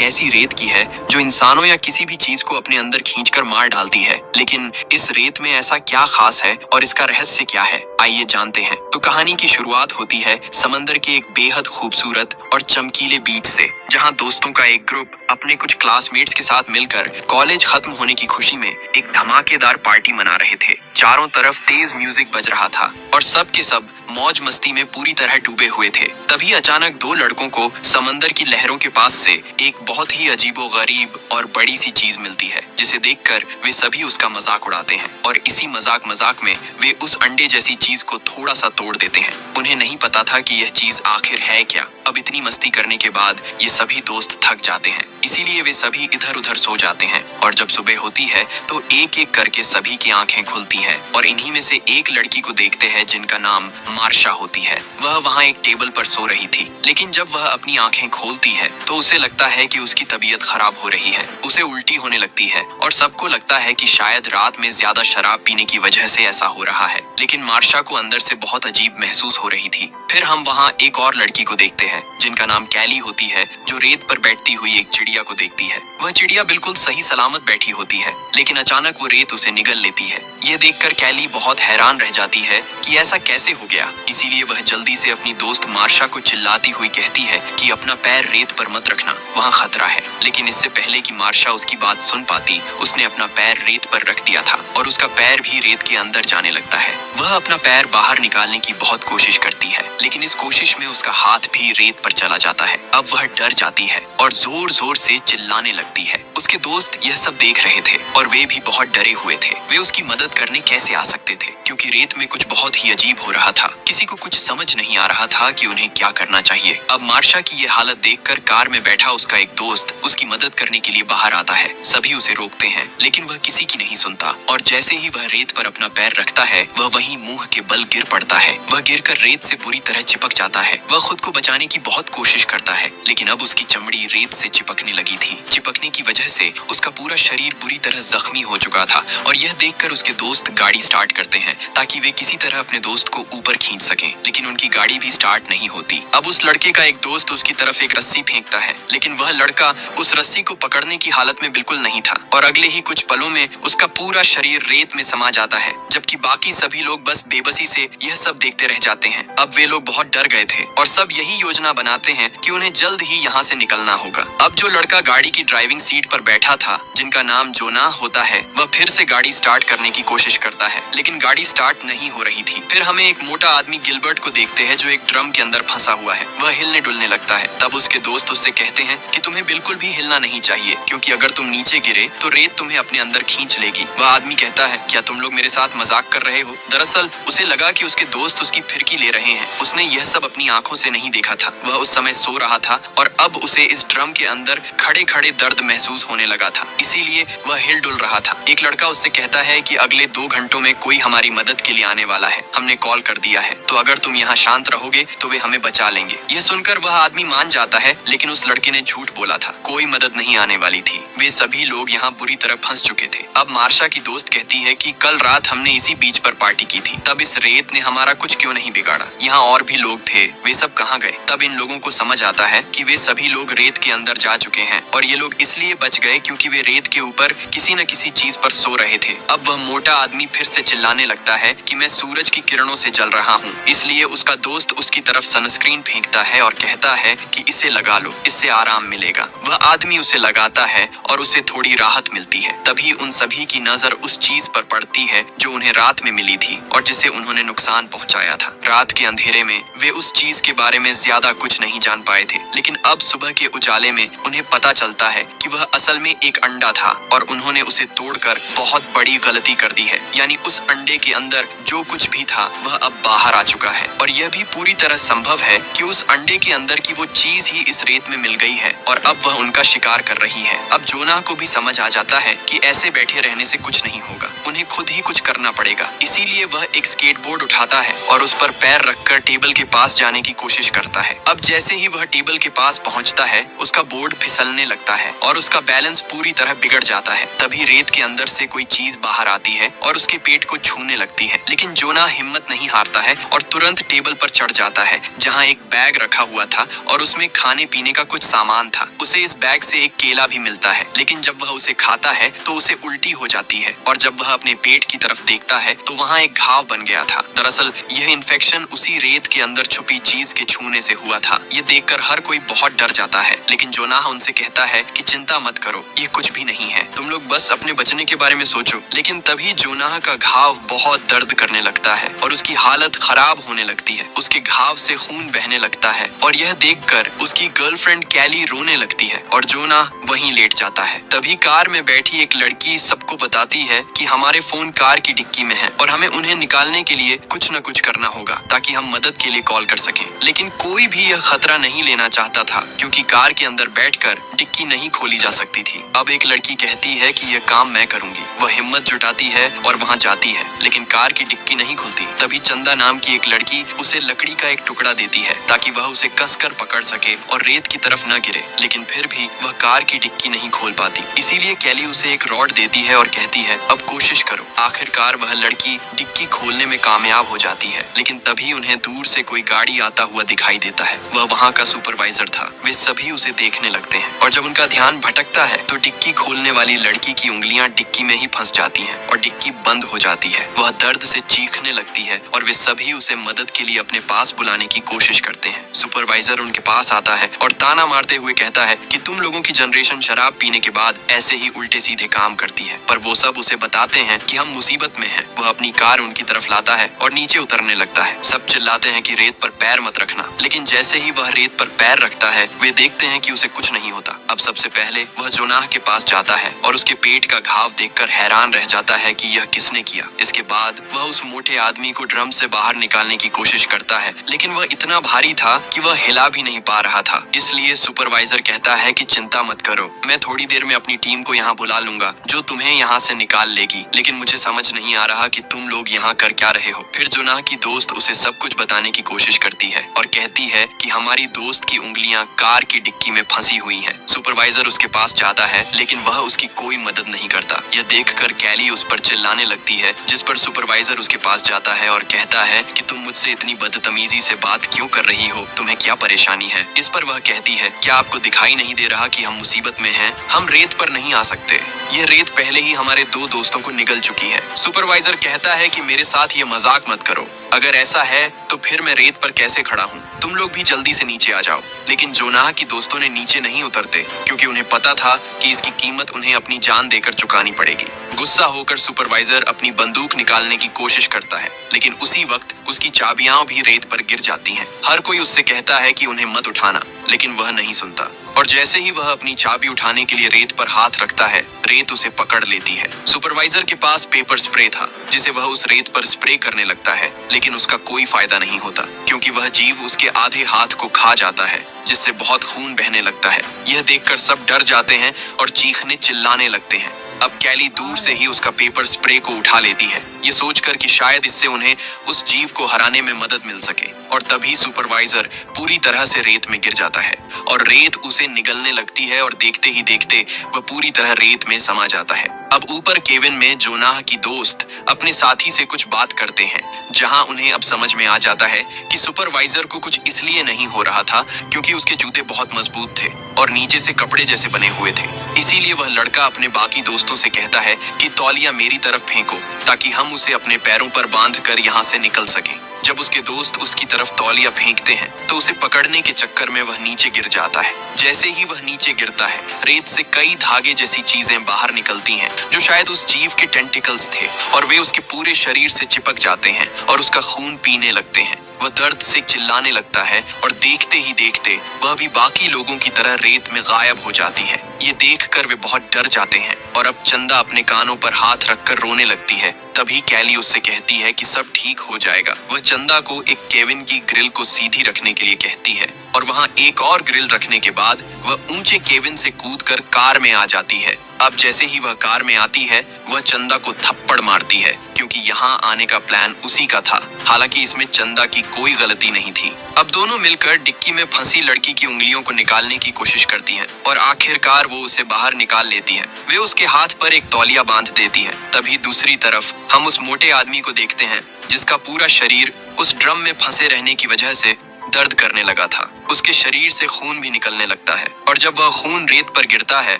एक ऐसी रेत की है जो इंसानों या किसी भी चीज को अपने अंदर खींचकर मार डालती है। लेकिन इस रेत में ऐसा क्या खास है और इसका रहस्य क्या है, आइए जानते हैं। तो कहानी की शुरुआत होती है समंदर के एक बेहद खूबसूरत और चमकीले बीच से, जहां दोस्तों का एक ग्रुप अपने कुछ क्लासमेट्स के साथ मिलकर कॉलेज खत्म होने की खुशी में एक धमाकेदार पार्टी मना रहे थे। चारों तरफ तेज म्यूजिक बज रहा था और सब के सब मौज मस्ती में पूरी तरह डूबे हुए थे। तभी अचानक दो लड़कों को समंदर की लहरों के पास से एक बहुत ही अजीबोगरीब और बड़ी सी चीज मिलती है, जिसे देखकर वे सभी उसका मजाक उड़ाते हैं और इसी मजाक में वे उस अंडे जैसी चीज को थोड़ा सा तोड़ देते हैं। उन्हें नहीं पता था कि यह चीज आखिर है क्या। अब इतनी मस्ती करने के बाद ये सभी दोस्त थक जाते हैं, इसीलिए वे सभी इधर उधर सो जाते हैं और जब सुबह होती है तो एक एक करके सभी की आंखें खुलती हैं और इन्हीं में से एक लड़की को देखते हैं जिनका नाम मार्शा होती है। वह वहाँ एक टेबल पर सो रही थी, लेकिन जब वह अपनी आंखें खोलती है तो उसे लगता है कि उसकी तबीयत खराब हो रही है। उसे उल्टी होने लगती है और सबको लगता है कि शायद रात में ज्यादा शराब पीने की वजह से ऐसा हो रहा है, लेकिन मार्शा को अंदर से बहुत अजीब महसूस हो रही थी। फिर हम वहाँ एक और लड़की को देखते हैं जिनका नाम कैली होती है, जो रेत पर बैठती हुई एक चिड़िया को देखती है। वह चिड़िया बिल्कुल सही सलामत बैठी होती है, लेकिन अचानक वो रेत उसे निगल लेती है। यह देखकर कैली बहुत हैरान रह जाती है कि ऐसा कैसे हो गया। इसीलिए वह जल्दी से अपनी दोस्त मार्शा को चिल्लाती हुई कहती है कि अपना पैर रेत पर मत रखना, वहाँ खतरा है। लेकिन इससे पहले कि मार्शा उसकी बात सुन पाती, उसने अपना पैर रेत पर रख दिया था और उसका पैर भी रेत के अंदर जाने लगता है। वह अपना पैर बाहर निकालने की बहुत कोशिश करती है, लेकिन इस कोशिश में उसका हाथ भी रेत पर चला जाता है। अब वह डर जाती है और जोर जोर से चिल्लाने लगती है। उसके दोस्त यह सब देख रहे थे और वे भी बहुत डरे हुए थे। वे उसकी मदद करने कैसे आ सकते थे, क्योंकि रेत में कुछ बहुत ही अजीब हो रहा था। किसी को कुछ समझ नहीं आ रहा था कि उन्हें क्या करना चाहिए। अब मार्शा की ये हालत देखकर कार में बैठा उसका एक दोस्त उसकी मदद करने के लिए बाहर आता है। सभी उसे रोकते हैं, लेकिन वह किसी की नहीं सुनता और जैसे ही वह रेत पर अपना पैर रखता है, वह वहीं मुंह के बल गिर पड़ता है। वह गिरकर रेत से बुरी तरह चिपक जाता है। वह खुद को बचाने की बहुत कोशिश करता है, लेकिन अब उसकी चमड़ी रेत से चिपकने लगी थी। चिपकने की वजह से उसका पूरा शरीर बुरी तरह जख्मी हो चुका था और यह देखकर उसके दोस्त गाड़ी स्टार्ट करते हैं ताकि वे किसी तरह अपने दोस्त को ऊपर खींच सकें, लेकिन उनकी गाड़ी भी स्टार्ट नहीं होती। अब उस लड़के का एक दोस्त उसकी तरफ एक रस्सी फेंकता है, लेकिन वह लड़का उस रस्सी को पकड़ने की हालत में बिल्कुल नहीं था और अगले ही कुछ पलों में उसका पूरा शरीर रेत में समा जाता है, जबकि बाकी सभी लोग बस बेबसी से यह सब देखते रह जाते हैं। अब वे लोग बहुत डर गए थे और सब यही योजना बनाते हैं कि उन्हें जल्द ही यहाँ से निकलना होगा। अब जो लड़का गाड़ी की ड्राइविंग सीट पर बैठा था, जिनका नाम जोना होता है, वह फिर से गाड़ी स्टार्ट करने की कोशिश करता है, लेकिन गाड़ी स्टार्ट नहीं हो रही थी। फिर हमें एक मोटा आदमी गिलबर्ट को देखते हैं जो एक ड्रम के अंदर फंसा हुआ है। वह हिलने डुलने लगता है। तब उसके दोस्त उससे कहते हैं कि तुम्हें बिल्कुल भी हिलना नहीं चाहिए, क्योंकि अगर तुम नीचे गिरे तो रेत तुम्हें अपने अंदर खींच लेगी। वह आदमी कहता है, क्या तुम लोग मेरे साथ मजाक कर रहे हो? दरअसल उसे लगा कि उसके दोस्त उसकी फिरकी ले रहे हैं। उसने यह सब अपनी आंखों से नहीं देखा था। वह उस समय सो रहा था और अब उसे इस ड्रम के अंदर खड़े खड़े दर्द महसूस होने लगा था, इसीलिए वह हिल डुल रहा था। एक लड़का उससे कहता है कि अगले 2 घंटों में कोई हमारी मदद के लिए आने वाला है, हमने कॉल कर दिया है, तो अगर तुम यहाँ शांत रहोगे तो वे हमें बचा लेंगे। यह सुनकर वह आदमी मान जाता है, लेकिन उस लड़के ने झूठ बोला था। कोई मदद नहीं आने वाली थी। वे सभी लोग यहाँ बुरी तरह फंस चुके थे। अब मार्शा की दोस्त कहती है कि कल रात हमने इसी बीच पर पार्टी की थी, तब इस रेत ने हमारा कुछ क्यों नहीं बिगाड़ा? यहाँ और भी लोग थे, वे सब कहाँ गए? तब इन लोगों को समझ आता है कि वे सभी लोग रेत के अंदर जा चुके हैं और ये लोग इसलिए बच गए क्योंकि वे रेत के ऊपर किसी न किसी चीज पर सो रहे थे। अब वह मोटा आदमी फिर से चिल्लाने लगता है कि मैं सूरज की किरणों से जल रहा हूँ, इसलिए उसका दोस्त उसकी तरफ सनस्क्रीन फेंकता है और कहता है कि इसे लगा लो, इससे आराम मिलेगा। वह आदमी उसे लगाता है और उसे थोड़ी राहत मिलती है। तभी उन सभी की नजर उस चीज पर पड़ती है जो उन्हें रात में मिली थी और जिसे उन्होंने नुकसान पहुंचाया था। रात के अंधेरे में वे उस चीज के बारे में ज्यादा कुछ नहीं जान पाए थे, लेकिन अब सुबह के उजाले में उन्हें पता चलता है कि वह असल में एक अंडा था और उन्होंने उसे तोड़कर बहुत बड़ी गलती कर दी है। यानी उस अंडे के अंदर जो कुछ भी था वह अब बाहर आ चुका है और यह भी पूरी तरह संभव है कि उस अंडे के अंदर की वो चीज ही इस रेत में मिल गई है और अब वह उनका शिकार कर रही है। अब जोना को भी समझ आ जाता है कि ऐसे बैठे रहने से कुछ नहीं होगा, उन्हें खुद ही कुछ करना पड़ेगा। इसीलिए वह एक स्केटबोर्ड उठाता है और उस पर पैर रखकर टेबल के पास जाने की कोशिश करता है। अब जैसे ही वह टेबल के पास पहुंचता है, उसका बोर्ड फिसलने लगता है और उसका बैलेंस बैलेंस पूरी तरह बिगड़ जाता है। तभी रेत के अंदर से कोई चीज बाहर आती है और उसके पेट को छूने लगती है, लेकिन जोनाह हिम्मत नहीं हारता है और तुरंत टेबल पर चढ़ जाता है जहाँ एक बैग रखा हुआ था और उसमें खाने पीने का कुछ सामान था। उसे इस बैग से एक केला भी मिलता है, लेकिन जब वह उसे खाता है तो उसे उल्टी हो जाती है और जब वह अपने पेट की तरफ देखता है तो वहाँ एक घाव बन गया था। दरअसल यह इन्फेक्शन उसी रेत के अंदर छुपी चीज के छूने से हुआ था। ये देखकर हर कोई बहुत डर जाता है, लेकिन जोनाह उनसे कहता है कि चिंता मत करो, ये कुछ भी नहीं है, तुम लोग बस अपने बचने के बारे में सोचो। लेकिन तभी जोनाह का घाव बहुत दर्द करने लगता है और उसकी हालत खराब होने लगती है। उसके घाव से खून बहने लगता है और यह देखकर उसकी गर्लफ्रेंड कैली रोने लगती है और जोनाह वहीं लेट जाता है। तभी कार में बैठी एक लड़की सबको बताती है कि हमारे फोन कार की डिक्की में है और हमें उन्हें निकालने के लिए कुछ न कुछ करना होगा ताकि हम मदद के लिए कॉल कर सकें। लेकिन कोई भी यह खतरा नहीं लेना चाहता था क्योंकि कार के अंदर बैठकर डिक्की नहीं खोली जा सकती थी। अब एक लड़की कहती है कि यह काम मैं करूंगी। वह हिम्मत जुटाती है और वहां जाती है, लेकिन कार की डिक्की नहीं खुलती। तभी चंदा नाम की एक लड़की उसे लकड़ी का एक टुकड़ा देती है ताकि वह उसे कसकर पकड़ सके और रेत की तरफ न गिरे, लेकिन फिर भी वह कार की डिक्की नहीं खोल पाती। इसीलिए कैली उसे एक रॉड देती है और कहती है अब कोशिश करो। आखिरकार वह लड़की डिक्की खोलने में कामयाब हो जाती है, लेकिन तभी उन्हें दूर से कोई गाड़ी आता हुआ दिखाई देता है। वह वहाँ का सुपरवाइजर था। वे सभी उसे देखने लगते हैं और जब उनका ध्यान भटकता है तो डिक्की खोलने वाली लड़की की उंगलियां डिक्की में ही फंस जाती हैं और डिक्की बंद हो जाती है। वह दर्द से चीखने लगती है और वे सभी उसे मदद के लिए अपने पास बुलाने की कोशिश करते हैं। सुपरवाइजर उनके पास आता है और ताना मारते हुए कहता है कि तुम लोगों की जनरेशन शराब पीने के बाद ऐसे ही उल्टे सीधे काम करती है। पर वो सब उसे बताते हैं कि हम मुसीबत में हैं। वह अपनी कार उनकी तरफ लाता है और नीचे उतरने लगता है। सब चिल्लाते हैं कि रेत पर पैर मत रखना, लेकिन जैसे ही वह रेत पर पैर रखता है वे देखते हैं कि उसे कुछ नहीं होता। अब सबसे पहले वह जोनाह के पास जाता है और उसके पेट का घाव देखकर हैरान रह जाता है कि यह किसने किया। इसके बाद वह उस मोटे आदमी को ड्रम से बाहर निकालने की कोशिश करता है, लेकिन वह इतना भारी था कि वह हिला भी नहीं पा रहा था। इसलिए सुपरवाइजर कहता है कि चिंता मत करो, मैं थोड़ी देर में अपनी टीम को यहाँ बुला लूंगा जो तुम्हें यहाँ से निकाल लेगी, लेकिन मुझे समझ नहीं आ रहा कि तुम लोग यहाँ कर क्या रहे हो। फिर जोनाह की दोस्त उसे सब कुछ बताने की कोशिश करती है और कहती है कि हमारी दोस्त की उंगलियां कार की डिक्की में फंसी हुई हैं। सुपरवाइजर उसके पास जाता है, लेकिन वह उसकी कोई मदद नहीं करता। यह देखकर कैली उस पर चिल्लाने लगती है, जिस पर सुपरवाइजर उसके पास जाता है और कहता है कि तुम मुझसे इतनी बदतमीजी से बात क्यों कर रही हो, तुम्हें क्या परेशानी है। इस पर वह कहती है क्या आपको दिखाई नहीं दे रहा कि हम मुसीबत में हैं? हम रेत पर नहीं आ सकते, यह रेत पहले ही हमारे 2 दोस्तों को निगल चुकी है। सुपरवाइजर कहता है कि मेरे साथ ये मजाक मत करो, अगर ऐसा है तो फिर मैं रेत पर कैसे खड़ा हूँ, तुम लोग भी जल्दी से नीचे आ जाओ। लेकिन जोनाह की दोस्तों ने नीचे नहीं उतरते क्योंकि उन्हें पता था कि इसकी कीमत उन्हें अपनी जान देकर चुकानी पड़ेगी। गुस्सा होकर सुपरवाइजर अपनी बंदूक निकालने की कोशिश करता है, लेकिन उसी वक्त उसकी चाबियां भी रेत पर गिर जाती हैं। हर कोई उससे कहता है कि उन्हें मत उठाना, लेकिन वह नहीं सुनता और जैसे ही वह अपनी चाबी उठाने के लिए रेत पर हाथ रखता है, रेत उसे पकड़ लेती है। सुपरवाइजर के पास पेपर स्प्रे था जिसे वह उस रेत पर स्प्रे करने लगता है, लेकिन उसका कोई फायदा नहीं होता क्योंकि वह जीव उसके आधे हाथ को खा जाता है, जिससे बहुत खून बहने लगता है। यह देखकर सब डर जाते हैं और चीखने चिल्लाने लगते हैं। अब कैली दूर से ही उसका पेपर स्प्रे को उठा लेती है, ये सोचकर कि शायद इससे उन्हें उस जीव को हराने में मदद मिल सके। और तभी सुपरवाइजर पूरी तरह से रेत में गिर जाता है और रेत उसे निगलने लगती है और देखते ही देखते वह पूरी तरह रेत में समा जाता है। अब ऊपर केविन में जोनाह की दोस्त अपने साथी से कुछ बात करते हैं, जहां उन्हें अब समझ में आ जाता है कि सुपरवाइजर को कुछ इसलिए नहीं हो रहा था क्योंकि उसके जूते बहुत मजबूत थे और नीचे से कपड़े जैसे बने हुए थे। इसीलिए वह लड़का अपने बाकी दोस्तों से कहता है कि तौलिया मेरी तरफ फेंको ताकि हम उसे अपने पैरों पर बांधकर यहाँ से निकल सकें। जब उसके दोस्त उसकी तरफ तौलिया फेंकते हैं तो उसे पकड़ने के चक्कर में वह नीचे गिर जाता है। जैसे ही वह नीचे गिरता है, रेत से कई धागे जैसी चीजें बाहर निकलती हैं जो शायद उस जीव के टेंटिकल्स थे और वे उसके पूरे शरीर से चिपक जाते हैं और उसका खून पीने लगते हैं। वह दर्द से चिल्लाने लगता है और देखते ही देखते वह भी बाकी लोगों की तरह रेत में गायब हो जाती है। ये देखकर वे बहुत डर जाते हैं और अब चंदा अपने कानों पर हाथ रखकर रोने लगती है। तभी कैली उससे कहती है कि सब ठीक हो जाएगा। वह चंदा को एक केविन की ग्रिल को सीधी रखने के लिए कहती है और वहां एक और ग्रिल रखने के बाद वह ऊंचे केविन से कूदकर कार में आ जाती है। अब जैसे ही वह कार में आती है, वह चंदा को थप्पड़ मारती है क्योंकि यहाँ आने का प्लान उसी का था। हालांकि इसमें चंदा की कोई गलती नहीं थी। अब दोनों मिलकर डिक्की में फंसी लड़की की उंगलियों को निकालने की कोशिश करती हैं और आखिरकार वो उसे बाहर निकाल लेती है। वे उसके हाथ पर एक तौलिया बांध देती है। तभी दूसरी तरफ हम उस मोटे आदमी को देखते हैं जिसका पूरा शरीर उस ड्रम में फंसे रहने की वजह से दर्द करने लगा था। उसके शरीर से खून भी निकलने लगता है और जब वह खून रेत पर गिरता है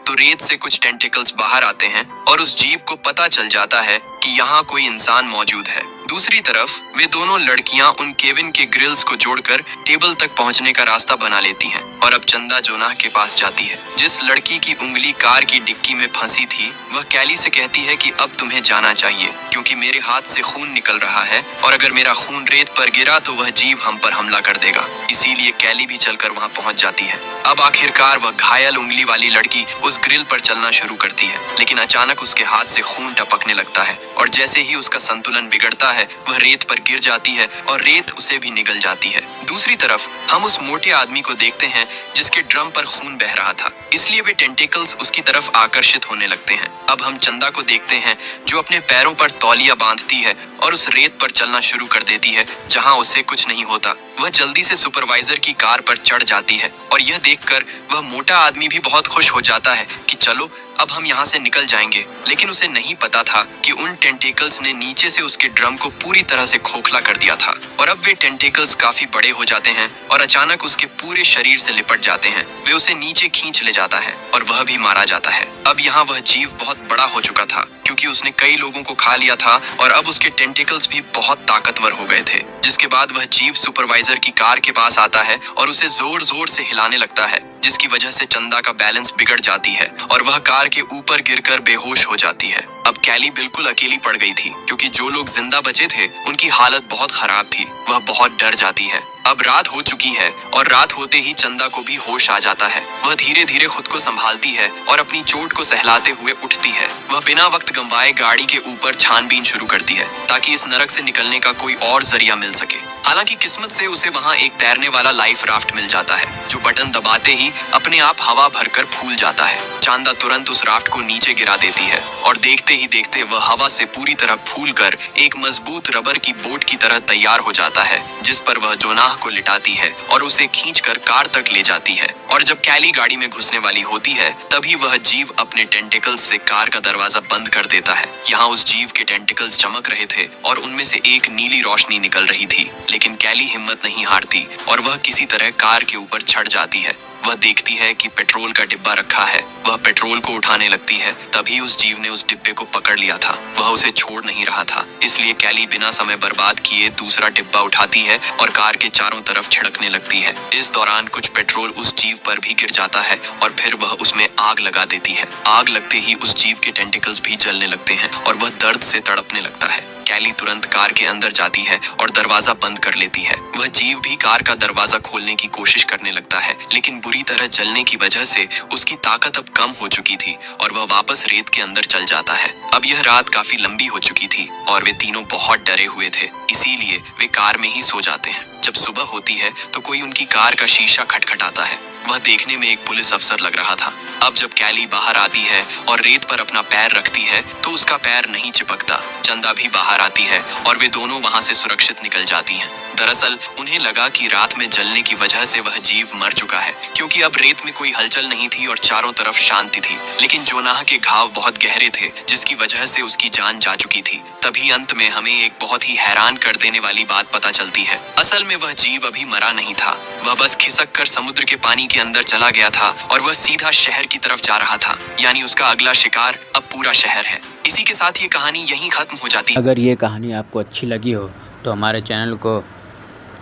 तो रेत से कुछ टेंटिकल्स बाहर आते हैं और उस जीव को पता चल जाता है कि यहाँ कोई इंसान मौजूद है। दूसरी तरफ वे दोनों लड़कियां उन केविन के ग्रिल्स को जोड़कर टेबल तक पहुंचने का रास्ता बना लेती हैं और अब चंदा जोनाह के पास जाती है। जिस लड़की की उंगली कार की डिक्की में फंसी थी वह कैली से कहती है कि अब तुम्हें जाना चाहिए क्योंकि मेरे हाथ से खून निकल रहा है और अगर मेरा खून रेत पर गिरा तो वह जीव हम पर हमला कर देगा। इसीलिए कैली भी चलकर वहां पहुंच जाती है। अब आखिरकार वह घायल उंगली वाली लड़की उस ग्रिल पर चलना शुरू करती है, लेकिन अचानक उसके हाथ से खून टपकने लगता है और जैसे ही उसका संतुलन बिगड़ता है वह रेत पर गिर जाती है और रेत उसे भी निगल जाती है। दूसरी तरफ हम उस मोटे आदमी को देखते हैं जिसके ड्रम पर खून बह रहा था, इसलिए वे टेंटिकल्स उसकी तरफ आकर्षित होने लगते हैं। अब हम चंदा को देखते हैं जो अपने पैरों पर तौलिया बांधती है और उस रेत पर चलना शुरू कर देती है जहां उससे कुछ नहीं होता। वह जल्दी से सुपरवाइजर की कार पर चढ़ जाती है और यह देखकर वह मोटा आदमी भी बहुत खुश हो जाता है कि चलो अब हम यहाँ से निकल जाएंगे। लेकिन उसे नहीं पता था कि उन टेंटिकल्स ने नीचे से उसके ड्रम को पूरी तरह से खोखला कर दिया था और अब वे टेंटिकल्स काफी बड़े हो जाते हैं और अचानक उसके पूरे शरीर से लिपट जाते हैं। वे उसे नीचे खींच ले जाता है और वह भी मारा जाता है। अब यहाँ वह जीव बहुत बड़ा हो चुका था क्योंकि उसने कई लोगों को खा लिया था और अब उसके टेंटिकल्स भी बहुत ताकतवर हो गए थे। जिसके बाद वह जीव सुपरवाइजर की कार के पास आता है और उसे जोर जोर से हिलाने लगता है जिसकी वजह से चंदा का बैलेंस बिगड़ जाती है और वह कार के ऊपर गिरकर बेहोश हो जाती है। अब कैली बिल्कुल अकेली पड़ गई थी क्योंकि जो लोग जिंदा बचे थे उनकी हालत बहुत खराब थी। वह बहुत डर जाती है। अब रात हो चुकी है और रात होते ही चंदा को भी होश आ जाता है। वह धीरे धीरे खुद को संभालती है और अपनी चोट को सहलाते हुए उठती है। वह बिना वक्त गंवाए गाड़ी के ऊपर छानबीन शुरू करती है ताकि इस नरक से निकलने का कोई और जरिया मिल सके। हालांकि किस्मत से उसे वहां एक तैरने वाला लाइफ राफ्ट मिल जाता है जो बटन दबाते ही अपने आप हवा भरकर फूल जाता है। चांदा तुरंत उस राफ्ट को नीचे गिरा देती है और देखते ही देखते वह हवा से पूरी तरह फूलकर एक मजबूत रबर की बोट की तरह तैयार हो जाता है जिस पर वह जोनाह को लिटाती है और उसे खींचकर कार तक ले जाती है। और जब कैली गाड़ी में घुसने वाली होती है तभी वह जीव अपने टेंटिकल्स से कार का दरवाजा बंद कर देता है। यहाँ उस जीव के टेंटिकल्स चमक रहे थे और उनमें से एक नीली रोशनी निकल रही थी, लेकिन कैली हिम्मत नहीं हारती और वह किसी तरह कार के ऊपर चढ़ जाती है। वह देखती है कि पेट्रोल का डिब्बा रखा है। वह पेट्रोल को उठाने लगती है तभी उस जीव ने उस डिब्बे को पकड़ लिया था। वह उसे छोड़ नहीं रहा था, इसलिए कैली बिना समय बर्बाद किए दूसरा डिब्बा उठाती है और कार के चारों तरफ छिड़कने लगती है। इस दौरान कुछ पेट्रोल उस जीव पर भी गिर जाता है और फिर वह उसमें आग लगा देती है। आग लगते ही उस जीव के टेंटिकल्स भी जलने लगते हैं और वह दर्द से तड़पने लगता है। कैली तुरंत कार के अंदर जाती है और दरवाजा बंद कर लेती है। वह जीव भी कार का दरवाजा खोलने की कोशिश करने लगता है, लेकिन बुरी तरह जलने की वजह से उसकी ताकत अब कम हो चुकी थी और वह वापस रेत के अंदर चल जाता है। अब यह रात काफी लंबी हो चुकी थी और वे तीनों बहुत डरे हुए थे, इसीलिए वे कार में ही सो जाते हैं। जब सुबह होती है तो कोई उनकी कार का शीशा खटखटाता है। वह देखने में एक पुलिस अफसर लग रहा था। अब जब कैली बाहर आती है और रेत पर अपना पैर रखती है तो उसका पैर नहीं चिपकता। चंदा भी बाहर आती है और वे दोनों वहां से सुरक्षित निकल जाती हैं। दरअसल उन्हें लगा कि रात में जलने की वजह से वह जीव मर चुका है क्योंकि अब रेत में कोई हलचल नहीं थी और चारों तरफ शांति थी। लेकिन जोनाह के घाव बहुत गहरे थे जिसकी वजह से उसकी जान जा चुकी थी। तभी अंत में हमें एक बहुत ही हैरान कर देने वाली बात पता चलती है। असल में वह जीव अभी मरा नहीं था, वह बस खिसक कर समुद्र के पानी के अंदर चला गया था और वह सीधा शहर की तरफ जा रहा था, यानी उसका अगला शिकार अब पूरा शहर है। इसी के साथ ये कहानी यहीं खत्म हो जाती है। अगर ये कहानी आपको अच्छी लगी हो तो हमारे चैनल को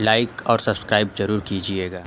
लाइक और सब्सक्राइब जरूर कीजिएगा।